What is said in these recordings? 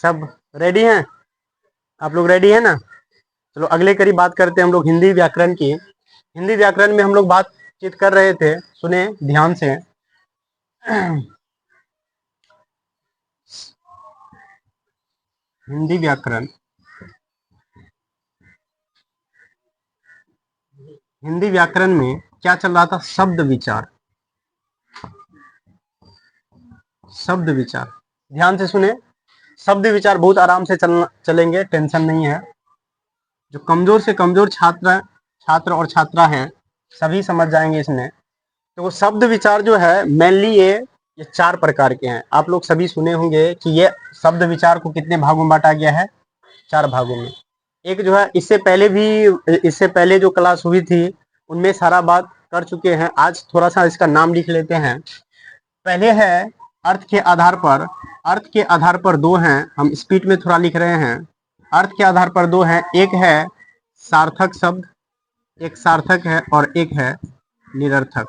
सब रेडी हैं? आप लोग रेडी हैं ना? चलो अगले करीब बात करते हैं हम लोग हिंदी व्याकरण की। हिंदी व्याकरण में हम लोग बातचीत कर रहे थे, सुने ध्यान से। हिंदी व्याकरण, हिंदी व्याकरण में क्या चल रहा था? शब्द विचार। शब्द विचार ध्यान से सुने। शब्द विचार बहुत आराम से चलेंगे, टेंशन नहीं है। जो कमजोर से कमजोर छात्र और छात्रा है सभी समझ जाएंगे इसमें। तो वो शब्द विचार जो है मेनली ये 4 प्रकार के हैं। आप लोग सभी सुने होंगे कि ये शब्द विचार को कितने भागों में बांटा गया है? 4 भागों में। एक जो है इससे पहले जो क्लास हुई थी उनमें सारा बात कर चुके हैं। आज थोड़ा सा इसका नाम लिख लेते हैं। पहले है अर्थ के आधार पर। अर्थ के आधार पर 2 हैं, हम स्पीड में थोड़ा लिख रहे हैं। अर्थ के आधार पर 2 हैं, एक है सार्थक शब्द, एक सार्थक है और एक है निरर्थक।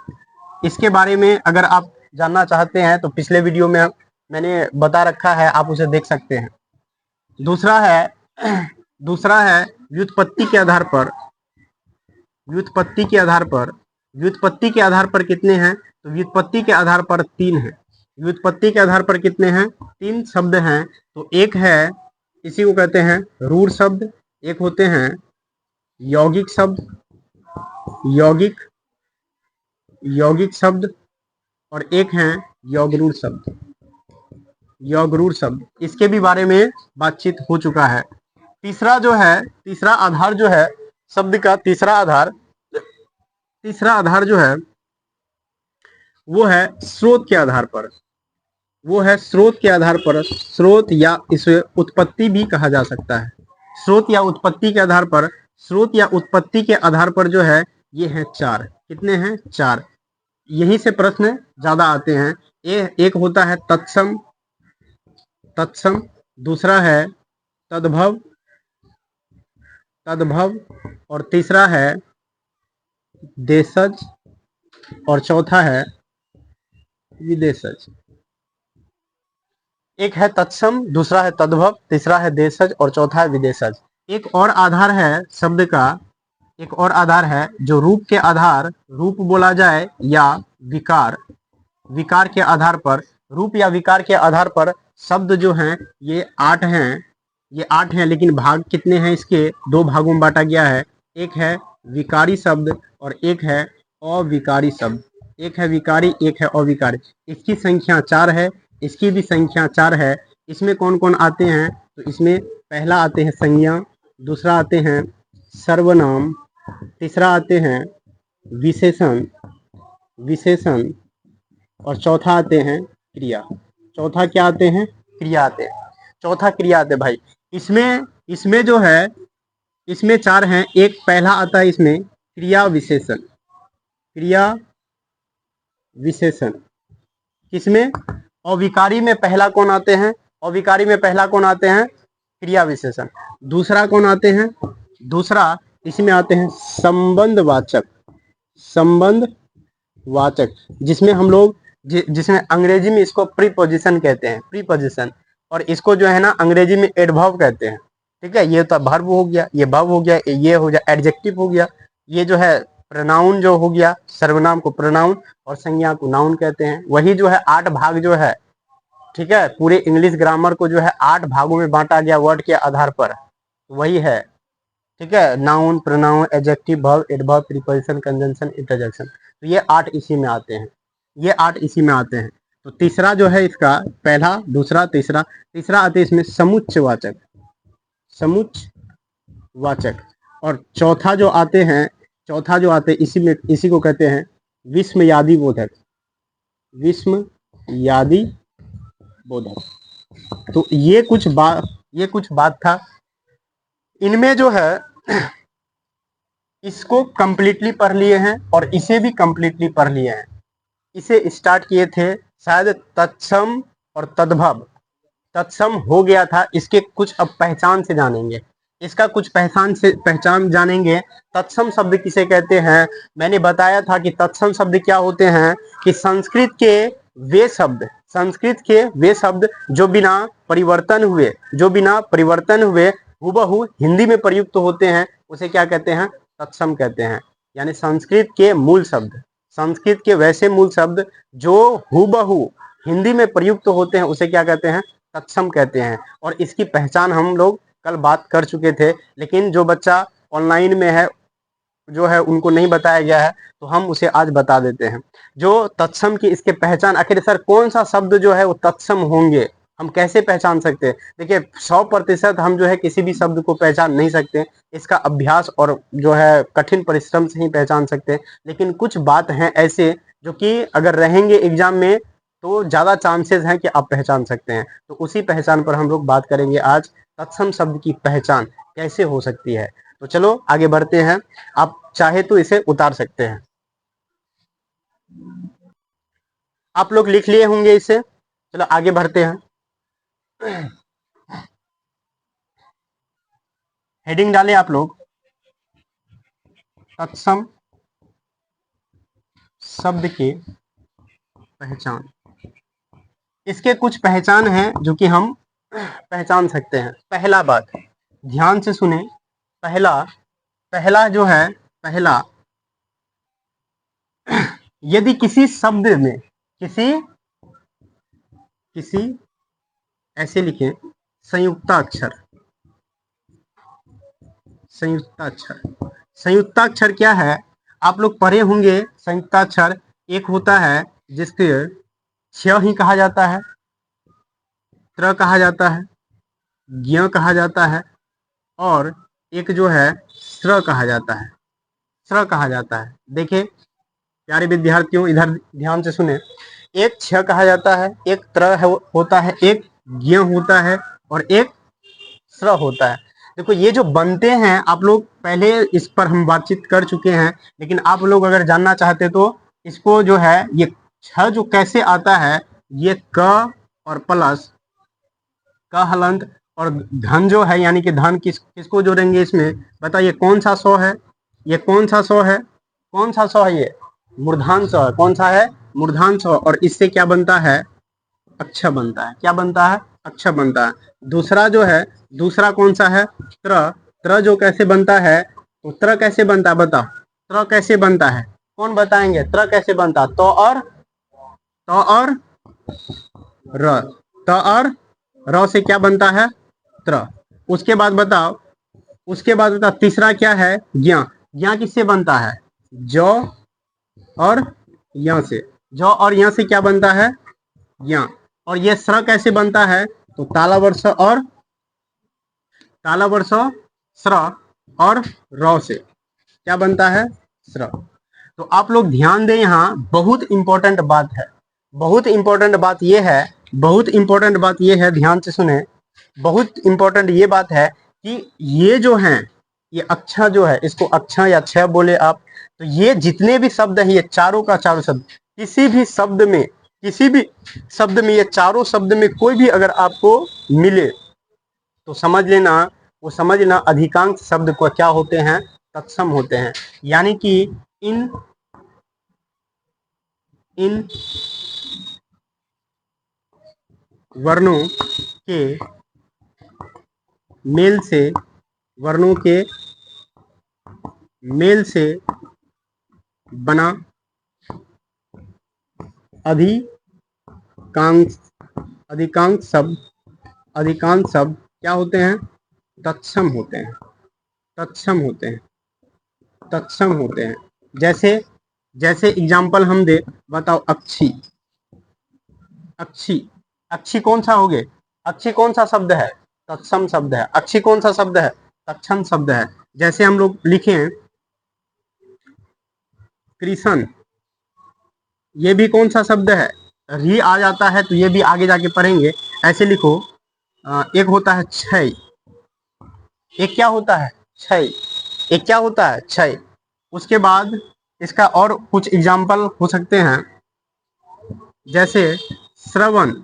इसके बारे में अगर आप जानना चाहते हैं तो पिछले वीडियो में मैंने बता रखा है, आप उसे देख सकते हैं। दूसरा है व्युत्पत्ति के आधार पर। व्युत्पत्ति के आधार पर, व्युत्पत्ति के आधार पर कितने हैं? तो व्युत्पत्ति के आधार पर 3 हैं। व्युत्पत्ति के आधार पर कितने हैं? 3 शब्द हैं। तो एक है, इसी को कहते हैं रूढ़ शब्द, एक होते हैं यौगिक शब्द, यौगिक शब्द, और एक है यौगरूढ़ शब्द। यौगरूढ़ शब्द, इसके भी बारे में बातचीत हो चुका है। तीसरा आधार जो है शब्द का, तीसरा आधार जो है वो है स्रोत के आधार पर। वो है स्रोत के आधार पर, स्रोत या इसे उत्पत्ति भी कहा जा सकता है। स्रोत या उत्पत्ति के आधार पर, स्रोत या उत्पत्ति के आधार पर जो है ये है 4। कितने हैं? 4। यहीं से प्रश्न ज्यादा आते हैं। एक होता है तत्सम, दूसरा है तद्भव, और तीसरा है देशज, और चौथा है विदेशज। एक है तत्सम, दूसरा है तद्भव, तीसरा है देशज और चौथा है विदेशज। एक और आधार है शब्द का, एक और आधार है जो रूप के आधार, रूप बोला जाए या विकार के आधार पर, रूप या विकार के आधार पर शब्द जो हैं ये 8 हैं। ये 8 हैं, लेकिन भाग कितने हैं इसके? 2 भागों में बांटा गया है। एक है विकारी शब्द और एक है अविकारी शब्द। एक है विकारी, एक है अविकारी। इसकी संख्या 4 है, इसकी भी संख्या 4 है। इसमें कौन कौन आते हैं? तो इसमें पहला आते हैं संज्ञा, दूसरा आते हैं सर्वनाम, तीसरा आते हैं विशेषण, और चौथा आते हैं क्रिया। चौथा क्या आते हैं? क्रिया आते हैं। चौथा क्रिया आते हैं भाई। इसमें जो है, इसमें 4 हैं। एक पहला आता है इसमें क्रिया विशेषण। किसमें? अविकारी में पहला कौन आते हैं? अविकारी में पहला कौन आते हैं? क्रिया विशेषण। दूसरा कौन आते हैं? दूसरा इसमें आते हैं संबंधवाचक, जिसमें हम लोग जिसमें अंग्रेजी में इसको प्रीपोजिशन कहते हैं, प्रीपोजिशन। और इसको जो है ना अंग्रेजी में एडवर्ब कहते हैं। ठीक है, ये तो वर्ब हो गया, ये वर्ब हो गया, ये हो गया एडजेक्टिव हो गया। ये जो है प्रोनाउन जो हो गया, सर्वनाम को प्रोनाउन और संज्ञा को नाउन कहते हैं। वही जो है 8 भाग जो है, ठीक है, पूरे इंग्लिश ग्रामर को जो है 8 भागों में बांटा गया वर्ड के आधार पर, वही है। ठीक है, noun, pronoun, adjective, verb, adverb, preposition, conjunction, interjection. तो ये 8 इसी में आते हैं, ये 8 इसी में आते हैं। तो तीसरा जो है इसका, पहला, दूसरा, तीसरा आते हैं इसमें समुच्चयवाचक, और चौथा जो आते हैं इसी को कहते हैं विस्मयादि बोधक। तो ये कुछ बात था। इनमें जो है इसको कंप्लीटली पढ़ लिए हैं और इसे भी कंप्लीटली पढ़ लिए हैं। इसे स्टार्ट किए थे शायद तत्सम और तद्भव। तत्सम हो गया था, इसके कुछ अब पहचान से जानेंगे, इसका कुछ पहचान जानेंगे। तत्सम शब्द किसे कहते हैं? मैंने बताया था कि तत्सम शब्द क्या होते हैं कि संस्कृत के वे शब्द, संस्कृत के वे शब्द जो बिना परिवर्तन हुए हूबहू हिंदी में प्रयुक्त होते हैं उसे क्या कहते हैं? तत्सम कहते हैं। यानी संस्कृत के वैसे मूल शब्द जो हूबहू हिंदी में प्रयुक्त होते हैं उसे क्या कहते हैं? तत्सम कहते हैं। और इसकी पहचान हम लोग कल बात कर चुके थे, लेकिन जो बच्चा ऑनलाइन में है जो है उनको नहीं बताया गया है, तो हम उसे आज बता देते हैं। जो तत्सम की इसके पहचान, आखिर सर कौन सा शब्द जो है वो तत्सम होंगे, हम कैसे पहचान सकते हैं? देखिए 100% हम जो है किसी भी शब्द को पहचान नहीं सकते, इसका अभ्यास और जो है कठिन परिश्रम से ही पहचान सकते हैं। लेकिन कुछ बात हैं ऐसे जो कि अगर रहेंगे एग्जाम में तो ज्यादा चांसेस हैं कि आप पहचान सकते हैं। तो उसी पहचान पर हम लोग बात करेंगे आज, तत्सम शब्द की पहचान कैसे हो सकती है। तो चलो आगे बढ़ते हैं, आप चाहे तो इसे उतार सकते हैं। आप लोग लिख लिए होंगे इसे, चलो आगे बढ़ते हैं। हेडिंग डालें आप लोग, तत्सम शब्द की पहचान। इसके कुछ पहचान हैं जो कि हम पहचान सकते हैं। पहला बात, ध्यान से सुने, पहला जो है, यदि किसी शब्द में किसी ऐसे लिखें, संयुक्ताक्षर क्या है? आप लोग पढ़े होंगे संयुक्ताक्षर एक होता है जिसके छ ही कहा जाता है, त्र कहा जाता है, ज्ञ कहा जाता है और एक जो है स्र कहा जाता है। देखिए प्यारे विद्यार्थियों, इधर ध्यान से सुने, एक छ कहा जाता है, एक त्र होता है, एक ज्ञ होता है और एक स्र होता है। देखो ये जो बनते हैं, आप लोग पहले इस पर हम बातचीत कर चुके हैं, लेकिन आप लोग अगर जानना चाहते तो इसको जो है, ये छ जो कैसे आता है, ये क और प्लस क हलंत और धन जो है, यानी कि धन किसको जोड़ेंगे इसमें? बताइए कौन सा सौ है? ये कौन सा सौ है? ये मूर्धान सौ है। कौन सा है? मूर्धान सौ। और इससे क्या बनता है? अक्षर बनता है। क्या बनता है? अक्षर बनता है। दूसरा जो है, दूसरा कौन सा है? त्र जो कैसे बनता है? तो त्र कैसे बनता है बताओ, त्र कैसे बनता है? कौन बताएंगे त्र कैसे बनता? तो और र, त और र से क्या बनता है? त्र। उसके बाद बताओ, तीसरा क्या है? ज्ञ। ज्ञ किससे बनता है? जौ और य से। जौ और य से क्या बनता है? ज्ञ। और ये स्र कैसे बनता है? तो तालावर्ष स्र और रौ से क्या बनता है? स्र। तो आप लोग ध्यान दें, यहाँ बहुत इंपॉर्टेंट बात है, बहुत इंपॉर्टेंट बात ये है, ध्यान से सुने। बहुत इंपॉर्टेंट ये बात है कि ये जो है, ये अक्षर जो है, इसको अक्षर या छ बोले आप, तो ये जितने भी शब्द हैं, ये चारों का चारों शब्द, किसी भी शब्द में ये चारों शब्द में कोई भी अगर आपको मिले तो समझ लेना अधिकांश शब्द को क्या होते हैं? तत्सम होते हैं। यानी कि इन वर्णों के मेल से बना अधिकांश शब्द क्या होते हैं? तत्सम होते हैं। जैसे एग्जाम्पल हम दे, बताओ अक्षी कौन सा हो गए? अक्षी कौन सा शब्द है? तत्सम शब्द है। अक्षी कौन सा शब्द है? तत्सम शब्द है। जैसे हम लोग लिखें कृष्ण, ये भी कौन सा शब्द है? री आ जाता है, तो ये भी आगे जाके पढ़ेंगे। ऐसे लिखो, एक होता है छय, एक क्या होता है? छय। उसके बाद इसका और कुछ एग्जाम्पल हो सकते हैं, जैसे श्रवण,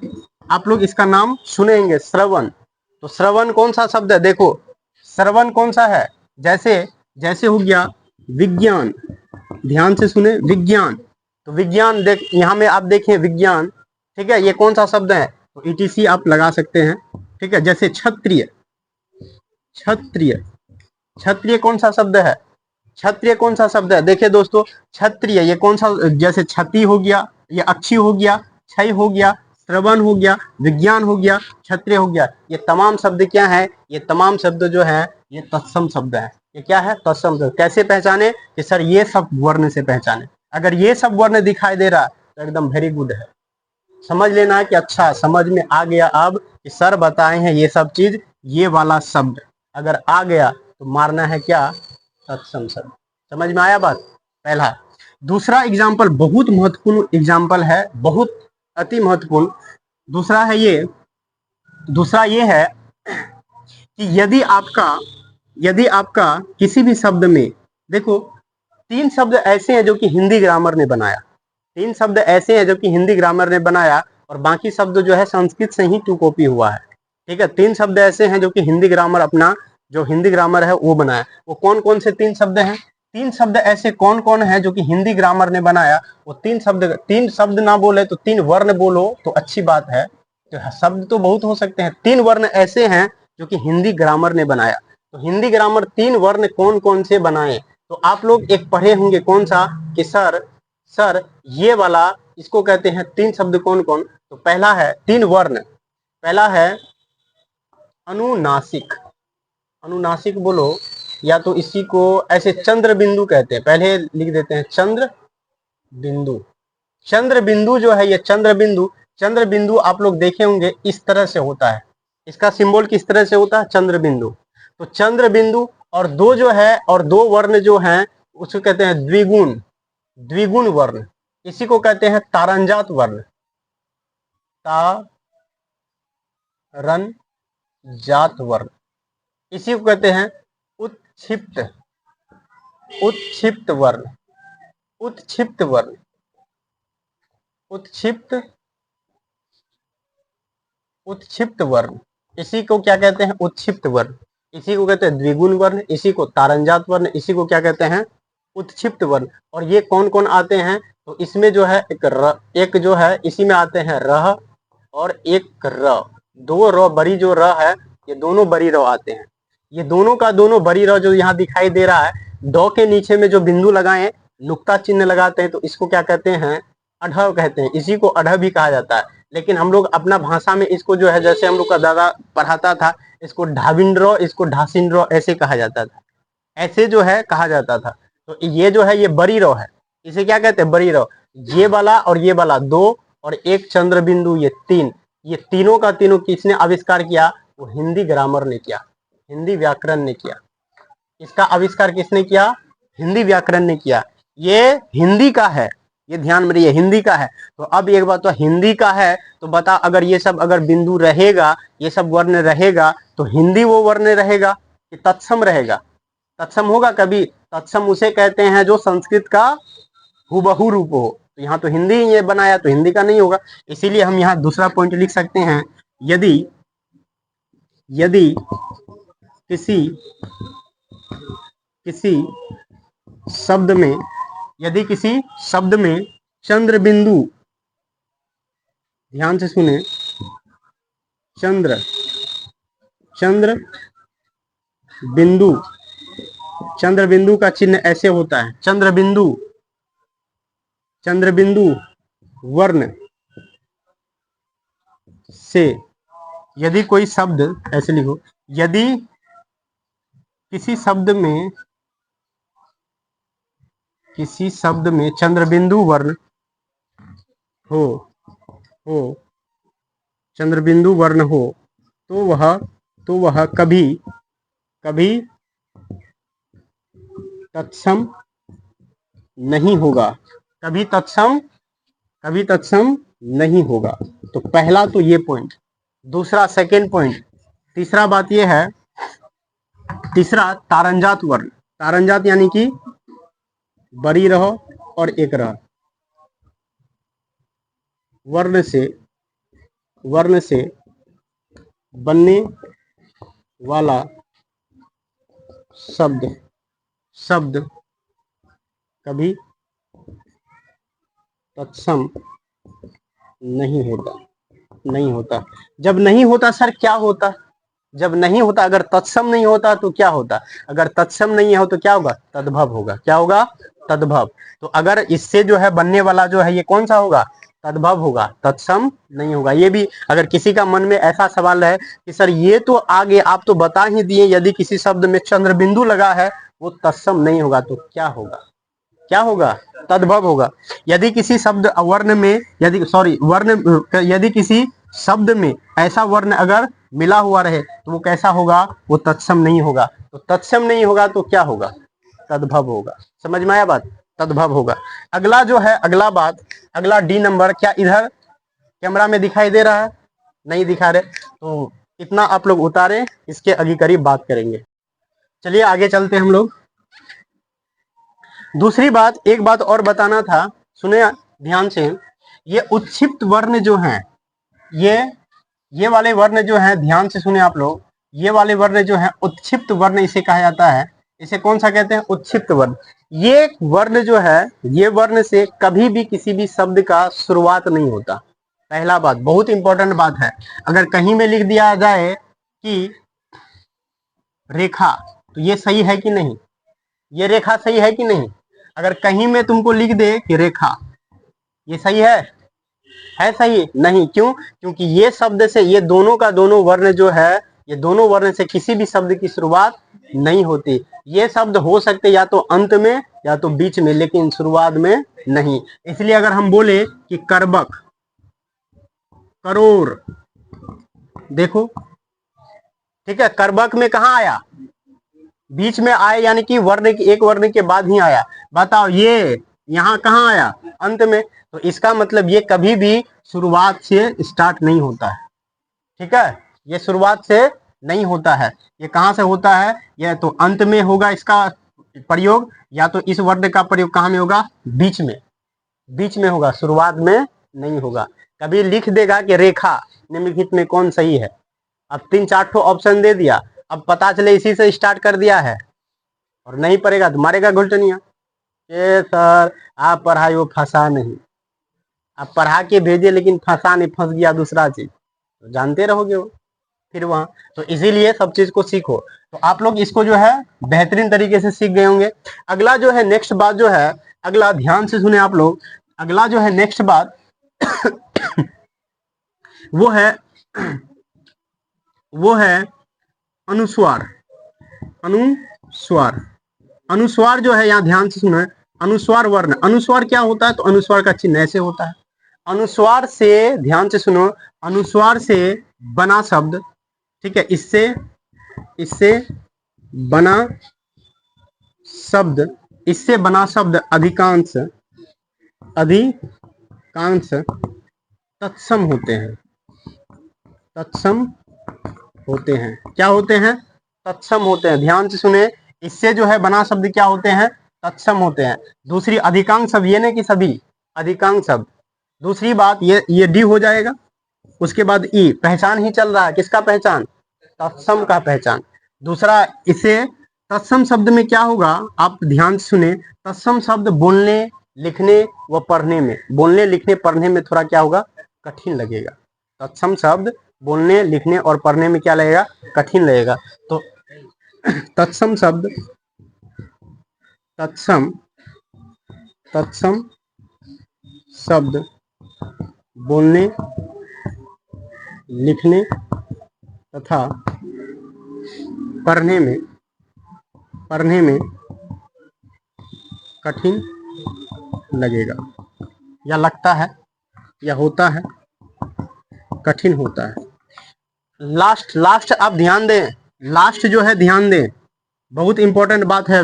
आप लोग इसका नाम सुनेंगे, श्रवण। तो श्रवण कौन सा शब्द है? देखो श्रवण कौन सा है? जैसे हो गया विज्ञान, ध्यान से सुने, विज्ञान। तो विज्ञान यहाँ में आप देखें, विज्ञान ठीक है, ये कौन सा शब्द है, तो ईटीसी आप लगा सकते हैं। ठीक है, जैसे क्षत्रिय, क्षत्रिय, क्षत्रिय कौन सा शब्द है, क्षत्रिय कौन सा शब्द है, देखिए दोस्तों क्षत्रिय ये कौन सा, जैसे क्षति हो गया, ये अक्षी हो गया, क्षय हो गया, श्रवण हो गया, विज्ञान हो गया, क्षत्रिय हो गया, ये तमाम शब्द क्या है, ये तमाम शब्द जो है ये तत्सम शब्द है। ये क्या है, तत्सम शब्द। कैसे पहचाने कि सर ये सब वर्ण से पहचाने, अगर ये सब वर्ण दिखाई दे रहा तो एकदम वेरी गुड है, समझ लेना है कि अच्छा समझ में आ गया अब कि सर बताए हैं ये सब चीज, ये वाला शब्द अगर आ गया तो मारना है क्या, तत्सम शब्द। समझ में आया बात, पहला। दूसरा एग्जाम्पल बहुत महत्वपूर्ण एग्जाम्पल है, बहुत अति महत्वपूर्ण। दूसरा है ये, दूसरा ये है कि यदि आपका किसी भी शब्द में, देखो 3 शब्द ऐसे हैं जो कि हिंदी ग्रामर ने बनाया, 3 शब्द ऐसे हैं जो कि हिंदी ग्रामर ने बनाया और बाकी शब्द जो है संस्कृत से ही टू कॉपी हुआ है। ठीक है, 3 शब्द ऐसे हैं जो कि हिंदी ग्रामर अपना जो हिंदी ग्रामर है वो बनाया। वो कौन कौन से 3 शब्द हैं, 3 शब्द ऐसे कौन कौन है जो कि हिंदी ग्रामर ने बनाया, वो 3 शब्द ना बोले तो 3 वर्ण बोलो तो अच्छी बात है, तो शब्द तो बहुत हो सकते हैं, 3 वर्ण ऐसे हैं जो कि हिंदी ग्रामर ने बनाया। तो हिंदी ग्रामर 3 वर्ण कौन कौन से बनाए, तो आप लोग एक पढ़े होंगे कौन सा, कि सर ये वाला इसको कहते हैं 3 शब्द कौन कौन, तो पहला है 3 वर्ण, पहला है अनुनासिक, अनुनासिक बोलो, या तो इसी को ऐसे चंद्र बिंदु कहते हैं, पहले लिख देते हैं चंद्र बिंदु। चंद्र बिंदु जो है ये चंद्र बिंदु, चंद्र बिंदु आप लोग देखे होंगे इस तरह से होता है, इसका सिंबल किस तरह से होता है, चंद्र बिंदु। तो चंद्र बिंदु और 2 जो है, और 2 वर्ण जो हैं उसको कहते हैं द्विगुण, द्विगुण वर्ण, इसी को कहते हैं तारंजात वर्ण, तारंजात वर्ण, इसी को कहते हैं उत्क्षिप्त, उत्क्षिप्त वर्ण, उत्क्षिप्त वर्ण, उत्क्षिप्त, उत्क्षिप्त वर्ण, इसी को क्या कहते हैं, उत्क्षिप्त वर्ण, इसी को कहते हैं द्विगुण वर्ण, इसी को तारंजात वर्ण, इसी को क्या कहते हैं, उत्क्षिप्त वर्ण। और ये कौन कौन आते हैं, तो इसमें जो है एक जो है इसी में आते हैं रह और एक र, 2 र बड़ी जो र है, ये दोनों बड़ी र आते हैं, ये दोनों का दोनों बड़ी र जो यहाँ दिखाई दे रहा है, दो के नीचे में जो बिंदु लगाए नुक्ता चिन्ह लगाते हैं तो इसको क्या कहते हैं, अढ़व कहते हैं, इसी को अढ़व भी कहा जाता है। लेकिन हम लोग अपना भाषा में इसको जो है, जैसे हम लोग का दादा पढ़ाता था, इसको ढाविंड्रो, इसको ढासिंड्रो ऐसे कहा जाता था, ऐसे जो है कहा जाता था। तो ये जो है ये बड़ी रो है, इसे क्या कहते हैं, बड़ी रो। ये वाला और ये वाला 2 और एक चंद्र बिंदु, ये 3, ये तीनों का तीनों किसने आविष्कार किया, वो हिंदी ग्रामर ने किया, हिंदी व्याकरण ने किया। इसका आविष्कार किसने किया, हिंदी व्याकरण ने किया। ये हिंदी का है, ये ध्यान में रहिए, हिंदी का है। तो अब एक बात, तो हिंदी का है तो बता, अगर ये सब अगर बिंदु रहेगा, ये सब वर्ण रहेगा, तो हिंदी वो वर्ण रहेगा कि तत्सम रहेगा, तत्सम होगा कभी, तत्सम उसे कहते हैं जो संस्कृत का हुबहू रूप हो। तो यहाँ तो हिंदी ये बनाया तो हिंदी का नहीं होगा, इसीलिए हम यहाँ दूसरा पॉइंट लिख सकते हैं, यदि यदि किसी किसी शब्द में, यदि किसी शब्द में चंद्र बिंदु, ध्यान से सुने, चंद्र चंद्र बिंदु, चंद्र बिंदु का चिन्ह ऐसे होता है, चंद्र बिंदु, चंद्र बिंदु वर्ण से, यदि कोई शब्द, ऐसे लिखो, यदि किसी शब्द में, किसी शब्द में चंद्र बिंदु वर्ण हो, हो चंद्र बिंदु वर्ण हो, तो वह कभी कभी तत्सम नहीं होगा, कभी तत्सम, कभी तत्सम नहीं होगा। तो पहला तो ये पॉइंट। दूसरा सेकेंड पॉइंट, तीसरा बात ये है, तीसरा तारंजात वर्ण, तारंजात यानी कि बड़ी रहो और एक रह, वर्ण से बनने वाला शब्द कभी तत्सम नहीं होता, नहीं होता। जब नहीं होता सर क्या होता? जब नहीं होता, अगर तत्सम नहीं होता तो क्या होता? अगर तत्सम नहीं हो तो क्या होगा? तद्भव होगा। क्या होगा? तद्भव। तो अगर इससे जो है बनने वाला जो है ये कौन सा होगा? तद्भव होगा, तत्सम नहीं होगा। ये भी अगर किसी का मन में ऐसा सवाल है कि सर ये तो आगे आप तो बता ही दिए, यदि किसी शब्द में चंद्र बिंदु लगा है वो तत्सम नहीं होगा, तो क्या होगा? क्या होगा? तद्भव होगा। यदि किसी शब्द वर्ण में, यदि सॉरी वर्ण, यदि किसी शब्द में ऐसा वर्ण अगर मिला हुआ रहे तो वो कैसा होगा? वो तत्सम नहीं होगा। तो तत्सम नहीं होगा तो क्या होगा? तद्भव होगा। समझ में आया बात? तद्भव होगा। अगला जो है, अगला बात, अगला डी नंबर, क्या इधर कैमरा में दिखाई दे रहा है? नहीं दिखा रहे तो इतना आप लोग उतारे, इसके अभी करीब बात करेंगे। चलिए आगे चलते हैं हम लोग। दूसरी बात, एक बात और बताना था, सुने ध्यान से। ये उत्क्षिप्त वर्ण जो हैं, ये वाले वर्ण जो हैं, ध्यान से सुने आप लोग, ये वाले वर्ण जो हैं उत्क्षिप्त वर्ण इसे कहा जाता है। इसे कौन सा कहते हैं? उत्क्षिप्त वर्ण। ये वर्ण जो है, ये वर्ण से कभी भी किसी भी शब्द का शुरुआत नहीं होता। पहला बात, बहुत इंपॉर्टेंट बात है। अगर कहीं में लिख दिया जाए कि रेखा, तो ये सही है कि नहीं? ये रेखा सही है कि नहीं? अगर कहीं में तुमको लिख दे कि रेखा, ये सही है सही? नहीं। क्यों? क्योंकि ये शब्द से, ये दोनों का दोनों वर्ण जो है, ये दोनों वर्ण से किसी भी शब्द की शुरुआत नहीं होती। ये शब्द हो सकते या तो अंत में या तो बीच में, लेकिन शुरुआत में नहीं। इसलिए अगर हम बोले कि करबक, करोड़, देखो ठीक है, करबक में कहा आया? बीच में आए, यानी कि वर्ण की एक वर्ण के बाद ही आया। बताओ ये यहाँ कहाँ आया? अंत में। तो इसका मतलब ये कभी भी शुरुआत से स्टार्ट नहीं होता है। ठीक है, ये शुरुआत से नहीं होता है। ये कहाँ से होता है? ये तो अंत में होगा इसका प्रयोग, या तो इस वर्ण का प्रयोग कहाँ में होगा? बीच में। बीच में होगा, शुरुआत में नहीं होगा। कभी लिख देगा कि रेखा, निम्नलिखित में कौन सही है। अब 3-4 ऑप्शन दे दिया, अब पता चले इसी से स्टार्ट कर दिया है, और नहीं पढ़ेगा तो मारेगा घुलटनिया। ये सर आप पढ़ाई वो फंसा नहीं, आप पढ़ा के भेजे लेकिन फंसा नहीं, फंस गया दूसरा चीज, तो जानते रहोगे वो फिर वहां। तो इसीलिए सब चीज को सीखो। तो आप लोग इसको जो है बेहतरीन तरीके से सीख गए होंगे। अगला जो है नेक्स्ट बात जो है, अगला ध्यान से सुने आप लोग, अगला जो है नेक्स्ट बात वो है अनुस्वार। अनुस्वार, अनुस्वार जो है, यहाँ ध्यान से सुनो, अनुस्वार वर्ण। अनुस्वार क्या होता है? तो अनुस्वार का चिन्ह ऐसे होता है। अनुस्वार से, ध्यान से सुनो, अनुस्वार से बना शब्द, ठीक है, इससे बना शब्द, इससे बना शब्द अधिकांश तत्सम होते हैं। तत्सम होते हैं। क्या होते हैं? तत्सम होते हैं। ध्यान से सुने, इससे जो है बना शब्द क्या होते हैं? तत्सम होते हैं। दूसरी, अधिकांश शब्द, ये नहीं कि सभी, अधिकांश शब्द। दूसरी बात, ये डी हो जाएगा। उसके बाद ई, पहचान ही चल रहा है, किसका पहचान? तत्सम का पहचान। दूसरा, इसे तत्सम शब्द में क्या होगा? आप ध्यान से सुने, तत्सम शब्द बोलने, लिखने व पढ़ने में, बोलने, लिखने, पढ़ने में थोड़ा क्या होगा? कठिन लगेगा। तत्सम शब्द बोलने, लिखने और पढ़ने में क्या लगेगा? कठिन लगेगा। तो तत्सम शब्द, तत्सम शब्द बोलने, लिखने तथा पढ़ने में कठिन लगेगा, या लगता है, या होता है, कठिन होता है। लास्ट आप ध्यान दें, लास्ट जो है ध्यान दें, बहुत इंपॉर्टेंट बात है।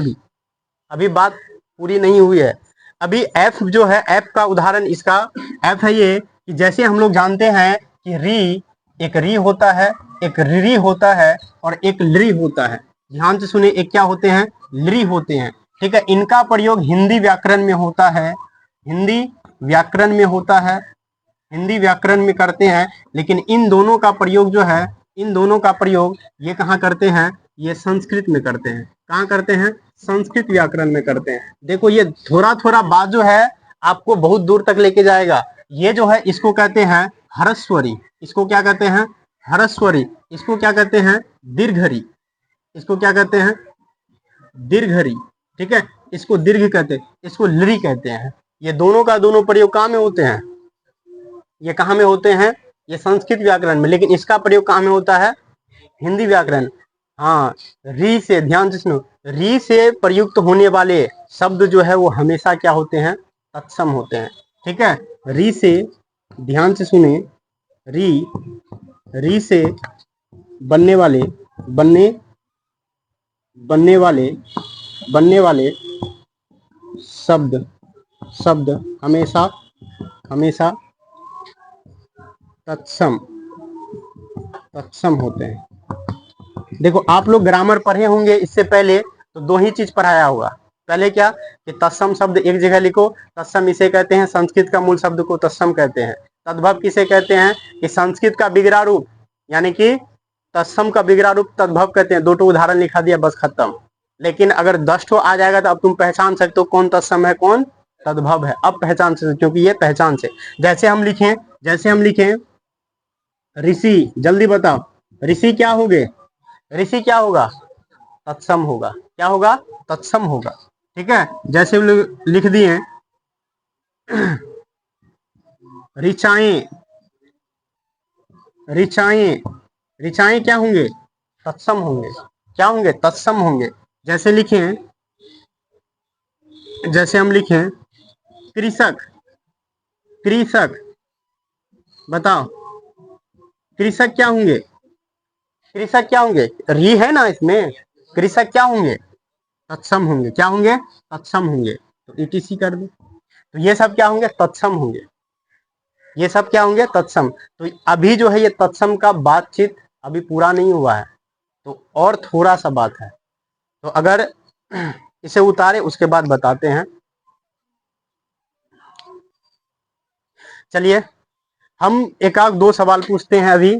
अभी बात पूरी नहीं हुई है। अभी एफ जो है, एफ का उदाहरण इसका एफ है ये, कि जैसे हम लोग जानते हैं कि री, एक री होता है, एक री होता है और एक लरी होता है। ध्यान से सुने, एक क्या होते हैं? लरी होते हैं। ठीक है, इनका प्रयोग हिंदी व्याकरण में होता है, हिंदी व्याकरण में होता है, हिंदी व्याकरण में करते हैं। लेकिन इन दोनों का प्रयोग जो है, इन दोनों का प्रयोग ये कहाँ करते हैं? ये संस्कृत में करते हैं। कहाँ करते हैं? संस्कृत व्याकरण में करते हैं। देखो ये थोड़ा थोड़ा बात जो है आपको बहुत दूर तक लेके जाएगा। ये जो है इसको कहते हैं ह्रस्वरी। इसको क्या कहते हैं? ह्रस्वरी। इसको क्या कहते हैं? दीर्घरी। इसको क्या कहते हैं? दीर्घरी। ठीक है, इसको दीर्घ कहते हैं, इसको लरी कहते हैं। ये दोनों का दोनों प्रयोग कहाँ में होते हैं? ये कहाँ में होते हैं? ये संस्कृत व्याकरण में, लेकिन इसका प्रयोग कहाँ में होता है? हिंदी व्याकरण। हाँ, री से, ध्यान से सुनो, री से प्रयुक्त होने वाले शब्द जो है वो हमेशा क्या होते हैं? तत्सम होते हैं। ठीक है, री से, ध्यान से सुने, री से बनने वाले बनने बनने वाले बनने वाले शब्द हमेशा हमेशा तत्सम होते हैं। देखो, आप लोग ग्रामर पढ़े होंगे इससे पहले, तो दो ही चीज पढ़ाया होगा। पहले क्या कि तत्सम शब्द एक जगह लिखो, तत्सम इसे कहते हैं, संस्कृत का मूल शब्द को तत्सम कहते हैं। तद्भव किसे कहते हैं? कि संस्कृत का बिगड़ा रूप, यानी कि तत्सम का बिगड़ा रूप तद्भव कहते हैं। दो तो उदाहरण लिखा दिया, बस खत्म। लेकिन अगर 10 ठो आ जाएगा तो अब तुम पहचान सकते हो कौन तत्सम है कौन तद्भव है। अब पहचान सकते, क्योंकि ये पहचान से, जैसे हम लिखें ऋषि, जल्दी बताओ, ऋषि क्या होंगे? ऋषि क्या होगा? तत्सम होगा। क्या होगा? तत्सम होगा। ठीक है, जैसे हम लोग लिख दिए ऋचाएं, ऋचाएं क्या होंगे? तत्सम होंगे। क्या होंगे? तत्सम होंगे। जैसे हम लिखें कृषक, बताओ कृषक क्या होंगे? री है ना इसमें, कृषक क्या होंगे? तत्सम होंगे। क्या होंगे? तत्सम होंगे। तो ईटीसी कर दो। तो ये सब क्या होंगे? तत्सम होंगे। ये सब क्या होंगे? तत्सम। तो अभी जो है ये तत्सम का बातचीत अभी पूरा नहीं हुआ है, तो और थोड़ा सा बात है। तो अगर इसे उतारे उसके बाद बताते हैं। चलिए, हम एक आध दो सवाल पूछते हैं अभी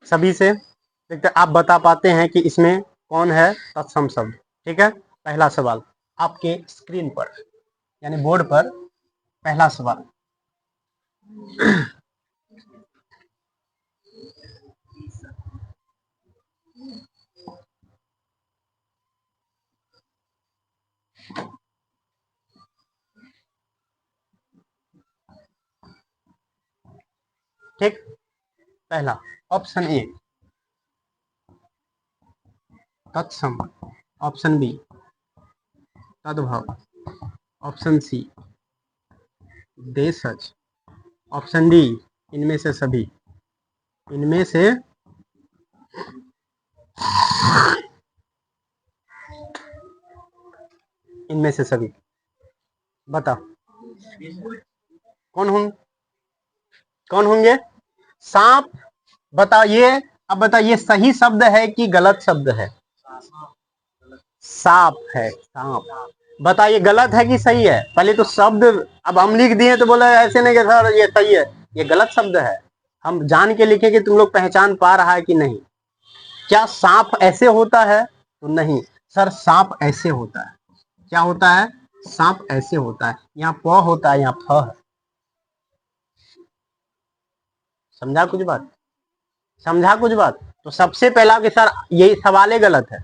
सभी से, देखते आप बता पाते हैं कि इसमें कौन है तत्सम शब्द। ठीक है, पहला सवाल आपके स्क्रीन पर, यानी बोर्ड पर, पहला सवाल। ठीक, पहला ऑप्शन ए तत्सम, ऑप्शन बी तद्भव, ऑप्शन सी देशज, ऑप्शन डी इनमें से सभी। इनमें से सभी। बताओ कौन होंगे? सांप। बताइए, अब बताइए सही शब्द है कि गलत शब्द है? सांप है, सांप। बताइए गलत है कि सही है? पहले तो शब्द, अब हम लिख दिए तो बोला ऐसे नहीं कि सर ये सही है, ये गलत शब्द है। हम जान के लिखे कि तुम लोग पहचान पा रहा है कि नहीं। क्या सांप ऐसे होता है? तो नहीं सर, सांप ऐसे होता है। क्या होता है? सांप ऐसे होता है। यहाँ प होता है, यहाँ फ है। समझा कुछ बात? तो सबसे पहला कि सर यही सवाल गलत है।